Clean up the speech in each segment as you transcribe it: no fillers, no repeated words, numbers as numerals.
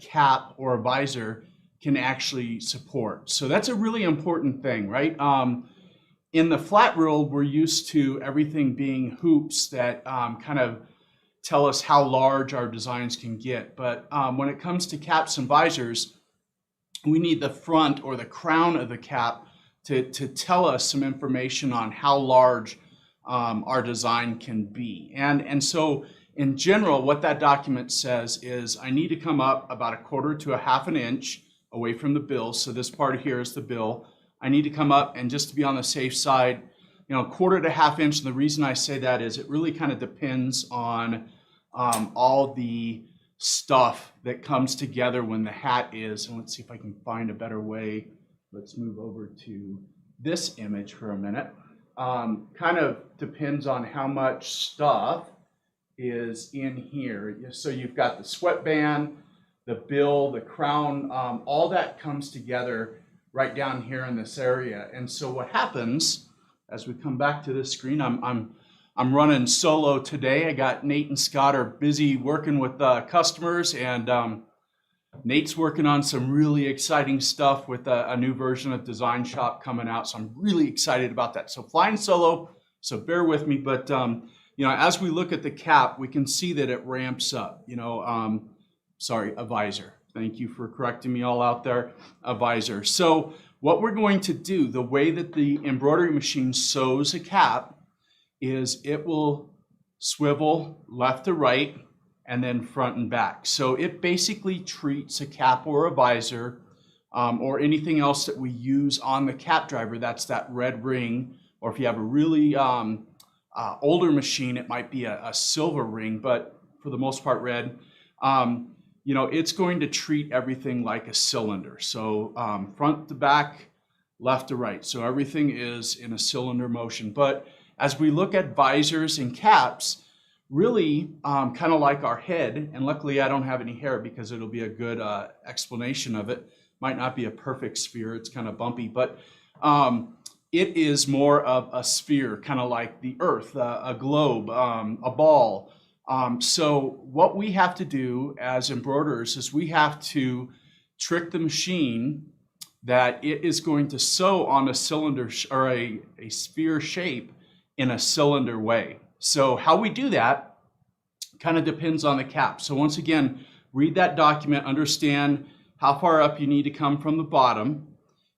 cap or a visor can actually support. So that's a really important thing, right? In the flat world, we're used to everything being hoops that kind of tell us how large our designs can get. But when it comes to caps and visors, we need the front or the crown of the cap to tell us some information on how large our design can be. And so in general, what that document says is I need to come up about 1/4 to 1/2 inch away from the bill. So this part here is the bill. I need to come up, and just to be on the safe side, 1/4 to 1/2 inch. And the reason I say that is it really kind of depends on all the stuff that comes together when the hat is. And let's see if I can find a better way. Let's move over to this image for a minute. Kind of depends on how much stuff is in here. So you've got the sweatband, the bill, the crown, all that comes together right down here in this area. And so what happens as we come back to this screen, I'm running solo today. I got Nate and Scott are busy working with customers, and Nate's working on some really exciting stuff with a new version of Design Shop coming out. So I'm really excited about that. So flying solo, so bear with me. But as we look at the cap, we can see that it ramps up. Sorry, a visor. Thank you for correcting me all out there. A visor. So what we're going to do, the way that the embroidery machine sews a cap, is it will swivel left to right and then front and back. So it basically treats a cap or a visor or anything else that we use on the cap driver. That's that red ring, or if you have a really older machine, it might be a silver ring, but for the most part red. It's going to treat everything like a cylinder. So front to back, left to right. So everything is in a cylinder motion. But as we look at visors and caps, really kind of like our head, and luckily I don't have any hair because it'll be a good explanation of it. Might not be a perfect sphere, it's kind of bumpy, but it is more of a sphere, kind of like the earth, a globe, a ball. So what we have to do as embroiderers is we have to trick the machine that it is going to sew on a cylinder or a sphere shape in a cylinder way. So how we do that kind of depends on the cap. So once again, read that document, understand how far up you need to come from the bottom,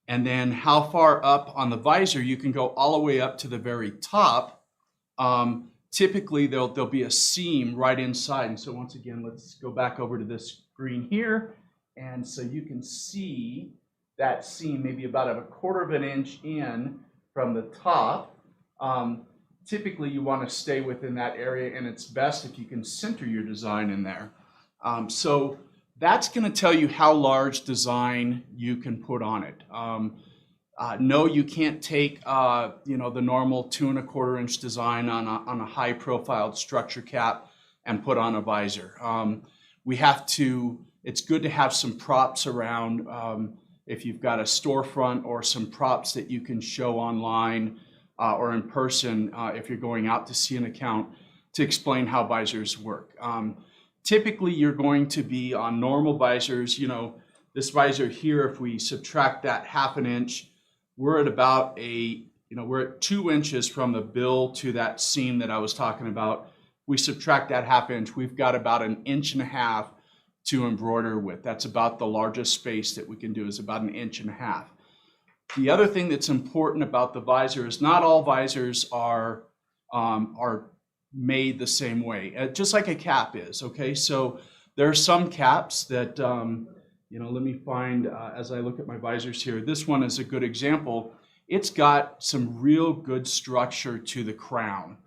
and then how far up on the visor you can go all the way up to the very top. Typically there'll be a seam right inside. And so once again, let's go back over to this screen here. And so you can see that seam maybe about 1/4 inch in from the top. Typically you want to stay within that area, and it's best if you can center your design in there. So that's going to tell you how large design you can put on it. No, you can't take the normal 2 1/4 inch design on a high profiled structure cap and put on a visor. It's good to have some props around if you've got a storefront, or some props that you can show online or in person if you're going out to see an account, to explain how visors work. Typically you're going to be on normal visors. This visor here, if we subtract that 1/2 inch, we're at about we're at 2 inches from the bill to that seam that I was talking about. We subtract that 1/2 inch, we've got about 1.5 inches to embroider with. That's about the largest space that we can do, is about 1.5 inches. The other thing that's important about the visor is not all visors are made the same way, just like a cap is. Okay, so there are some caps that let me find, as I look at my visors here, this one is a good example. It's got some real good structure to the crown.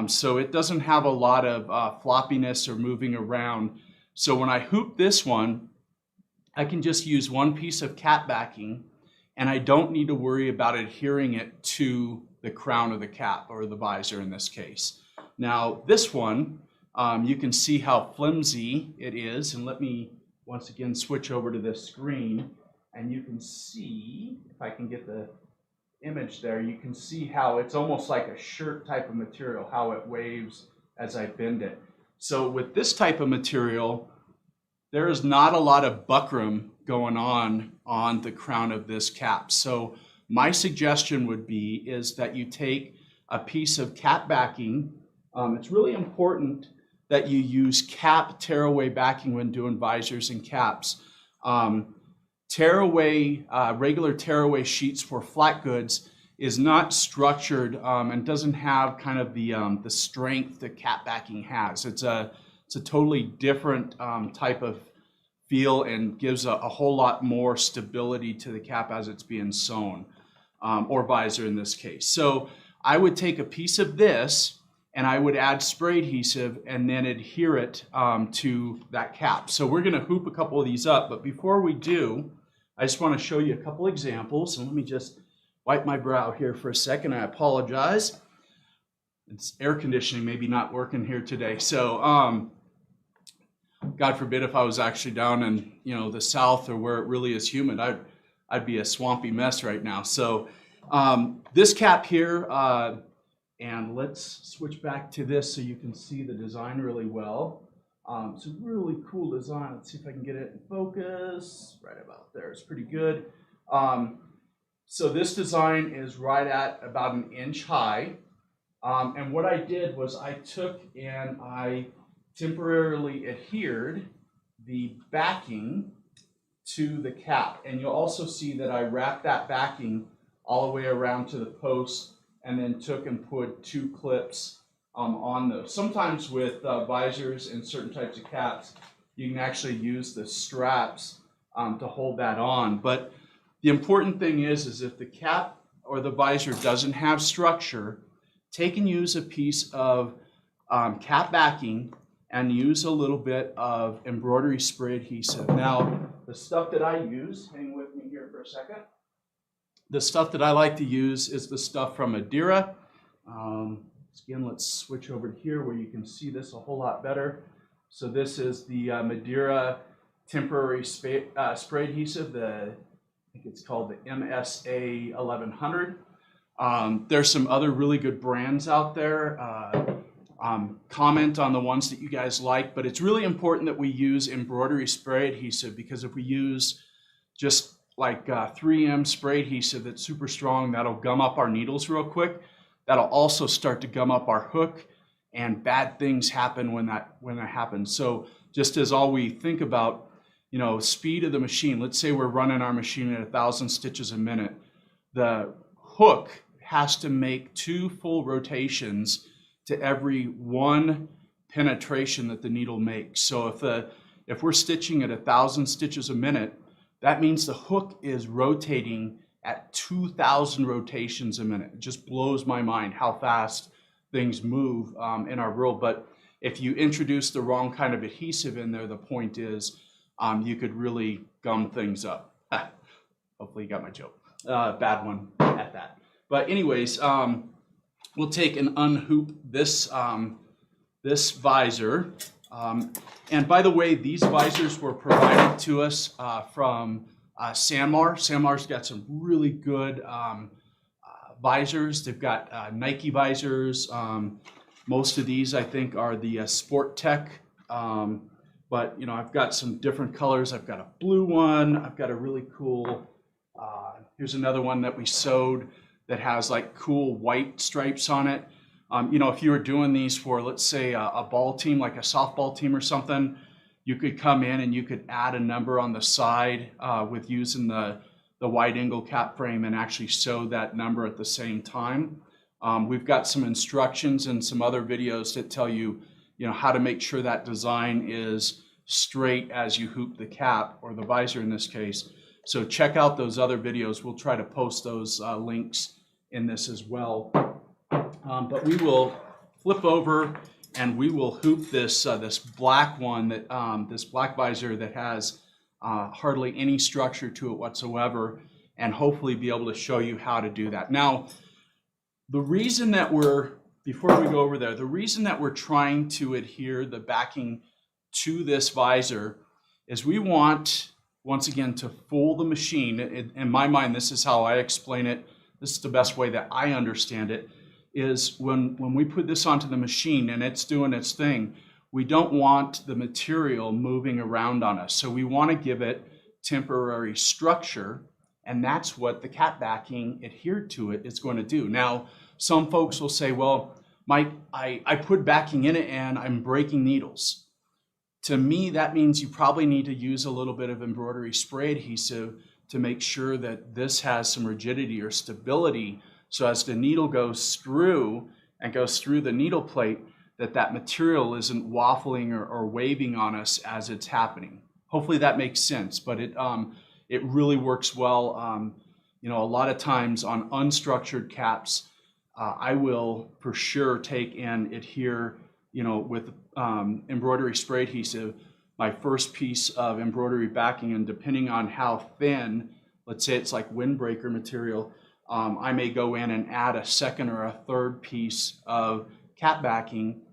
So it doesn't have a lot of floppiness or moving around. So when I hoop this one, I can just use one piece of cap backing, and I don't need to worry about adhering it to the crown of the cap, or the visor in this case. Now this one, you can see how flimsy it is, and let me once again switch over to this screen, and you can see, if I can get the image there, you can see how it's almost like a shirt type of material, how it waves as I bend it. So with this type of material, there is not a lot of buckram going on the crown of this cap. So my suggestion would be is that you take a piece of cap backing. It's really important that you use cap tearaway backing when doing visors and caps. Regular tearaway sheets for flat goods is not structured and doesn't have kind of the strength that cap backing has. It's a totally different type of feel and gives a whole lot more stability to the cap as it's being sewn, or visor in this case. So I would take a piece of this and I would add spray adhesive and then adhere it to that cap. So we're gonna hoop a couple of these up, but before we do, I just wanna show you a couple examples. And let me just wipe my brow here for a second. I apologize. It's air conditioning maybe not working here today. So God forbid if I was actually down in the south or where it really is humid, I'd be a swampy mess right now. So this cap here, and let's switch back to this so you can see the design really well. It's a really cool design. Let's see if I can get it in focus. Right about there. It's pretty good. So this design is right at about 1 inch high. And what I did was I took and I temporarily adhered the backing to the cap. And you'll also see that I wrapped that backing all the way around to the post and then took and put 2 clips on those. Sometimes with visors and certain types of caps, you can actually use the straps to hold that on. But the important thing is if the cap or the visor doesn't have structure, take and use a piece of cap backing and use a little bit of embroidery spray adhesive. Now, the stuff that I use, hang with me here for a second. The stuff that I like to use is the stuff from Embroidery. Again, let's switch over to here where you can see this a whole lot better. So this is the Madeira temporary spray adhesive. I think it's called the MSA 1100. There's some other really good brands out there. Comment on the ones that you guys like, but it's really important that we use embroidery spray adhesive, because if we use just like 3M spray adhesive that's super strong, that'll gum up our needles real quick. That'll also start to gum up our hook, and bad things happen when that happens. So just as all we think about, speed of the machine, let's say we're running our machine at 1,000 stitches a minute. The hook has to make 2 full rotations to every 1 penetration that the needle makes. So if we're stitching at 1,000 stitches a minute, that means the hook is rotating at 2,000 rotations a minute. It just blows my mind how fast things move in our world. But if you introduce the wrong kind of adhesive in there, the point is you could really gum things up. Hopefully you got my joke. Bad one at that. But anyways, we'll take and unhoop this, this visor. And by the way, these visors were provided to us from Sanmar. Sanmar's got some really good visors. They've got Nike visors. Most of these, I think, are the Sport Tech. But, I've got some different colors. I've got a blue one. I've got a really cool, here's another one that we sewed that has like cool white stripes on it. If you were doing these for, let's say, a ball team, like a softball team or something, you could come in and you could add a number on the side with using the wide angle cap frame and actually sew that number at the same time. We've got some instructions and some other videos that tell you, how to make sure that design is straight as you hoop the cap, or the visor in this case. So check out those other videos. We'll try to post those links in this as well. But we will flip over and we will hoop this this black one, this black visor that has hardly any structure to it whatsoever, and hopefully be able to show you how to do that. Now, the reason that before we go over there, the reason that we're trying to adhere the backing to this visor is we want, once again, to fool the machine. In my mind, this is how I explain it. This is the best way that I understand it, is when we put this onto the machine and it's doing its thing, we don't want the material moving around on us. So we want to give it temporary structure, and that's what the cap backing adhered to it is going to do. Now, some folks will say, well, Mike, I put backing in it and I'm breaking needles. To me, that means you probably need to use a little bit of embroidery spray adhesive to make sure that this has some rigidity or stability, so as the needle goes through the needle plate, that material isn't waffling or waving on us as it's happening. Hopefully that makes sense, but it really works well. You know, a lot of times on unstructured caps, I will for sure take and adhere, you know, with embroidery spray adhesive, my first piece of embroidery backing, and depending on how thin, let's say it's like windbreaker material, I may go in and add a second or a third piece of cap backing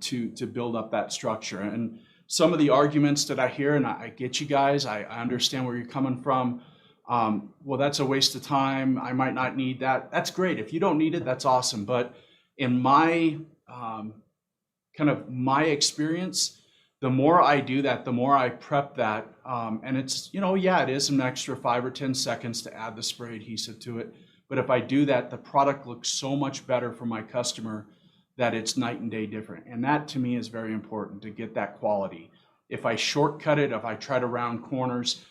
to build up that structure. And some of the arguments that I hear, and I get you guys, I understand where you're coming from. Well, that's a waste of time. I might not need that. That's great. If you don't need it, that's awesome. But in my kind of my experience, the more I do that, the more I prep that. And it's, you know, yeah, it is an extra 5 or 10 seconds to add the spray adhesive to it. But if I do that, the product looks so much better for my customer that it's night and day different. And that to me is very important, to get that quality. If I shortcut it, if I try to round corners,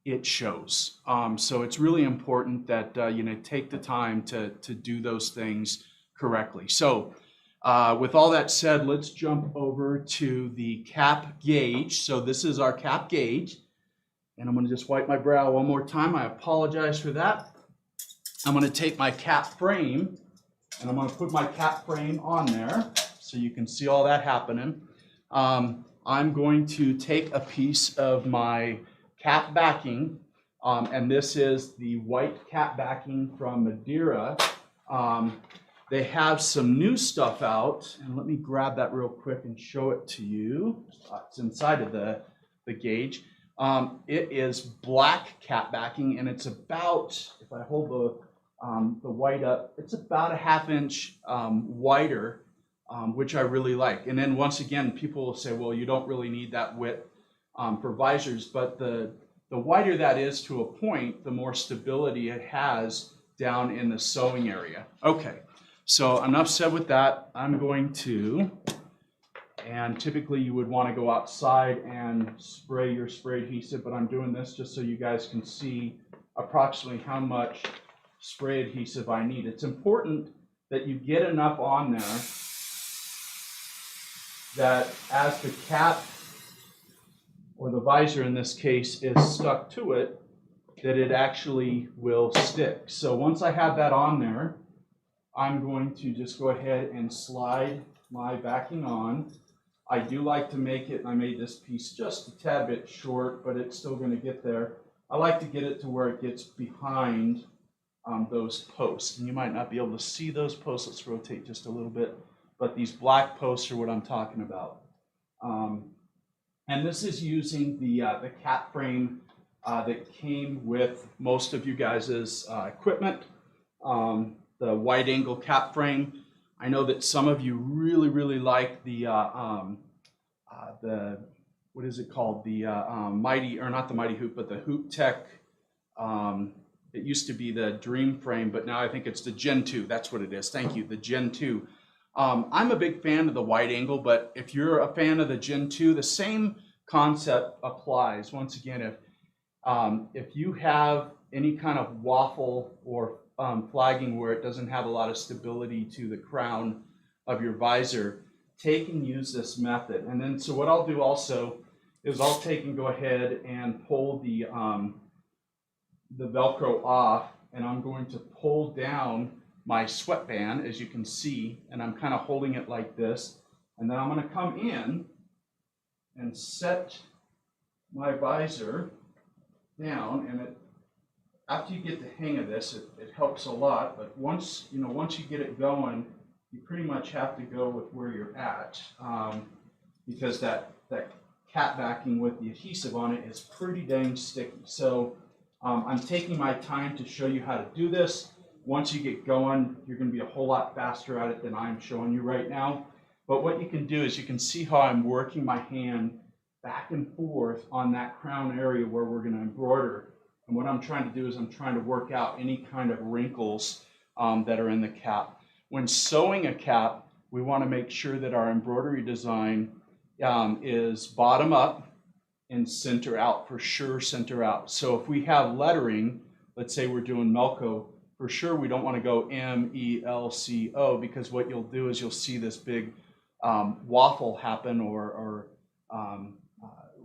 it shows. So it's really important that you know, take the time to do those things correctly. So with all that said, let's jump over to the cap gauge. So this is our cap gauge, and I'm going to just wipe my brow one more time. I apologize for that. I'm going to take my cap frame, and I'm going to put my cap frame on there so you can see all that happening. I'm going to take a piece of my cap backing, and this is the white cap backing from Madeira. They have some new stuff out, and let me grab that real quick and show it to you. It's inside of the gauge. It is black cap backing, and it's about, if I hold the white up, it's about a 1/2 inch wider, which I really like. And then once again, people will say, well, you don't really need that width for visors, but the wider that is to a point, the more stability it has down in the sewing area. Okay, so enough said with that. I'm going to, and typically you would want to go outside and spray your spray adhesive, but I'm doing this just so you guys can see approximately how much spray adhesive I need. It's important that you get enough on there that as the cap, or the visor in this case, is stuck to it, that it actually will stick. So once I have that on there, I'm going to just go ahead and slide my backing on. I do like to make it, and I made this piece just a tad bit short, but it's still going to get there. I like to get it to where it gets behind those posts. And you might not be able to see those posts. Let's rotate just a little bit. But these black posts are what I'm talking about. And this is using the cap frame that came with most of you guys' equipment, the wide angle cap frame. I know that some of you really, really like the what is it called? The Mighty, or not the Mighty Hoop, but the Hoop Tech. It used to be the Dream Frame, but now I think it's the Gen 2. That's what it is. Thank you, the Gen 2. I'm a big fan of the wide angle, but if you're a fan of the Gen 2, the same concept applies. Once again, if you have any kind of waffle or flagging where it doesn't have a lot of stability to the crown of your visor, take and use this method. And then, so what I'll do also is I'll take and go ahead and pull the Velcro off, and I'm going to pull down my sweatband, as you can see, and I'm kind of holding it like this. And then I'm going to come in and set my visor down, and after you get the hang of this, it helps a lot. But once you get it going, you pretty much have to go with where you're at, because that cap backing with the adhesive on it is pretty dang sticky. So I'm taking my time to show you how to do this. Once you get going, you're going to be a whole lot faster at it than I'm showing you right now. But what you can do is you can see how I'm working my hand back and forth on that crown area where we're going to embroider. And what I'm trying to do is I'm trying to work out any kind of wrinkles that are in the cap. When sewing a cap, we want to make sure that our embroidery design is bottom up and center out, for sure center out. So if we have lettering, let's say we're doing Melco, for sure we don't want to go M-E-L-C-O, because what you'll do is you'll see this big waffle happen or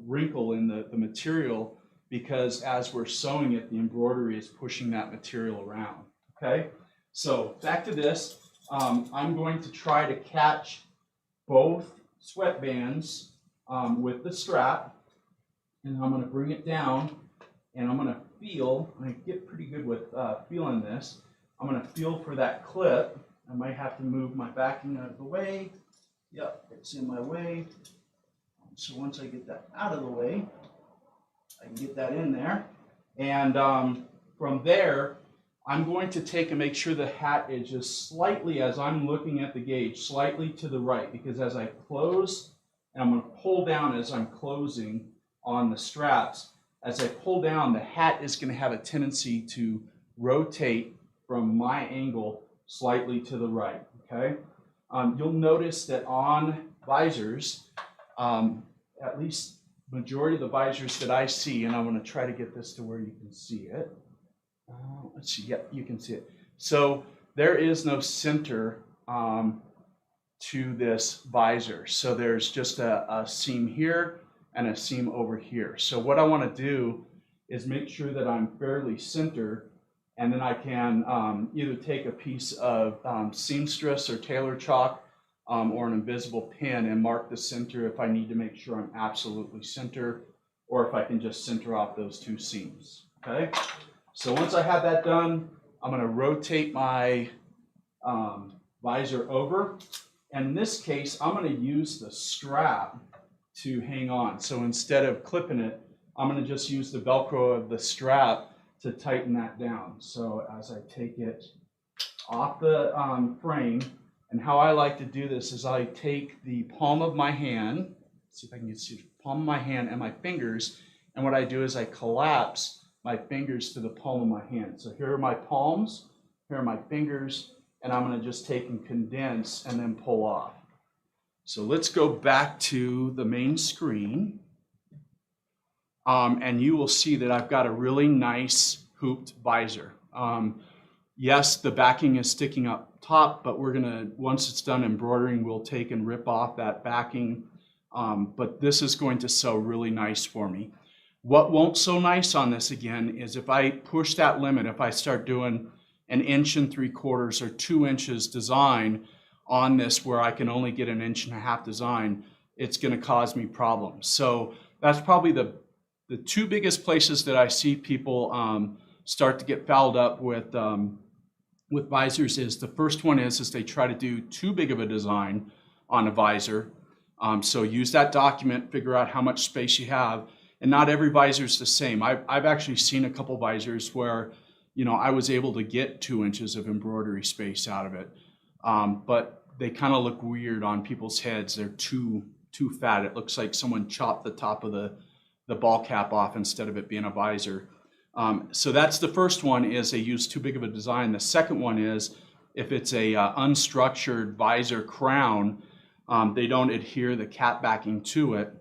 wrinkle in the material, because as we're sewing it, the embroidery is pushing that material around, okay? So back to this, I'm going to try to catch both sweatbands with the strap, and I'm going to bring it down, and I'm going to feel, I get pretty good with feeling this, I'm going to feel for that clip. I might have to move my backing out of the way. Yep, it's in my way. So once I get that out of the way, I can get that in there. And from there, I'm going to take and make sure the hat is just slightly, as I'm looking at the gauge, slightly to the right, because as I close, and I'm going to pull down as I'm closing on the straps, as I pull down, the hat is going to have a tendency to rotate from my angle slightly to the right, okay? You'll notice that on visors, at least majority of the visors that I see, and I'm going to try to get this to where you can see it. Let's see, yep, you can see it. So there is no center to this visor. So there's just a seam here and a seam over here. So what I want to do is make sure that I'm fairly centered, and then I can either take a piece of seamstress or tailor chalk or an invisible pin and mark the center if I need to make sure I'm absolutely center, or if I can just center off those two seams, okay? So once I have that done, I'm going to rotate my visor over, and in this case, I'm going to use the strap to hang on. So instead of clipping it, I'm going to just use the Velcro of the strap to tighten that down. So as I take it off the frame, and how I like to do this is I take the palm of my hand, see if I can see the palm of my hand and my fingers, and what I do is I collapse my fingers to the palm of my hand. So here are my palms, here are my fingers, and I'm going to just take and condense and then pull off. So let's go back to the main screen, and you will see that I've got a really nice hooped visor. Yes, the backing is sticking up top, but we're gonna, once it's done embroidering, we'll take and rip off that backing. But this is going to sew really nice for me. What won't sew nice on this again is if I push that limit, if I start doing an 1 3/4 or 2 inches design on this where I can only get an 1.5 inch design, it's gonna cause me problems. So that's probably the two biggest places that I see people start to get fouled up with visors. Is the first one is they try to do too big of a design on a visor. So use that document, figure out how much space you have, and not every visor is the same. I've actually seen a couple visors where, you know, I was able to get 2 inches of embroidery space out of it, but they kind of look weird on people's heads. They're too fat. It looks like someone chopped the top of the ball cap off instead of it being a visor. So that's the first one, is they use too big of a design. The second one is if it's a unstructured visor crown, they don't adhere the cap backing to it,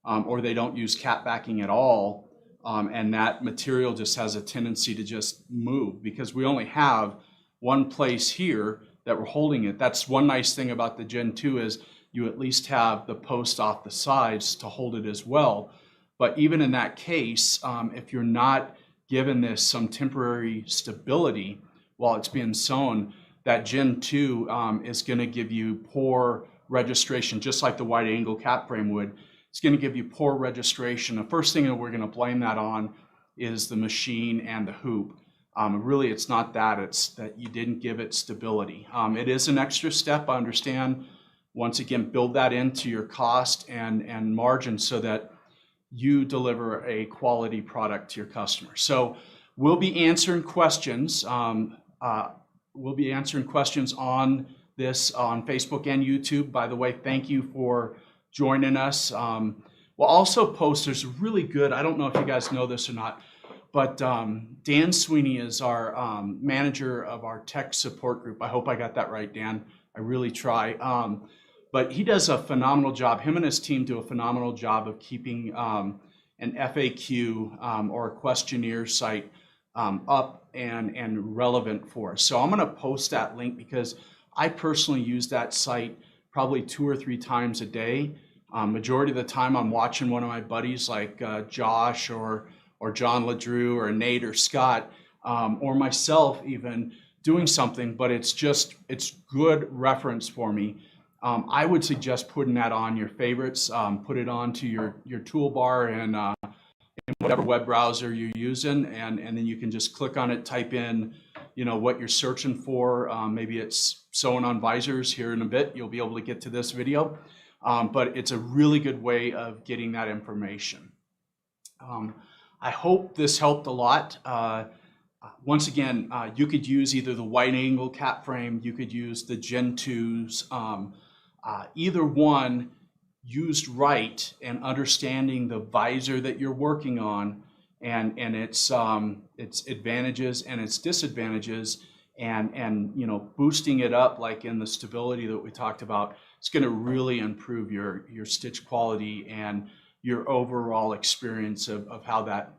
or they don't use cap backing at all, and that material just has a tendency to just move because we only have one place here that we're holding it. That's one nice thing about the Gen 2 is you at least have the post off the sides to hold it as well. But even in that case, if you're not given this some temporary stability while it's being sewn, that Gen 2 is going to give you poor registration, just like the wide angle cap frame would. It's going to give you poor registration. The first thing that we're going to blame that on is the machine and the hoop. Really, it's not that. It's that you didn't give it stability. It is an extra step, I understand. Once again, build that into your cost and margin so that you deliver a quality product to your customer. So we'll be answering questions. We'll be answering questions on this on Facebook and YouTube. By the way, thank you for joining us. We'll also post, there's a really good, I don't know if you guys know this or not, but Dan Sweeney is our manager of our tech support group. I hope I got that right, Dan. I really try. But he does a phenomenal job. Him and his team do a phenomenal job of keeping an FAQ or a questionnaire site up and relevant for us. So I'm going to post that link because I personally use that site probably 2 or 3 times a day. Majority of the time I'm watching one of my buddies like Josh or John LeDrew or Nate or Scott or myself even doing something, but it's good reference for me. I would suggest putting that on your favorites, put it onto your toolbar and in whatever web browser you're using, and then you can just click on it, type in, what you're searching for. Maybe it's sewing on visors. Here in a bit, you'll be able to get to this video, but it's a really good way of getting that information. I hope this helped a lot. Once again, you could use either the wide angle cap frame, you could use the Gen 2s, either one used right and understanding the visor that you're working on and its advantages and its disadvantages and boosting it up like in the stability that we talked about, it's going to really improve your stitch quality and your overall experience of how that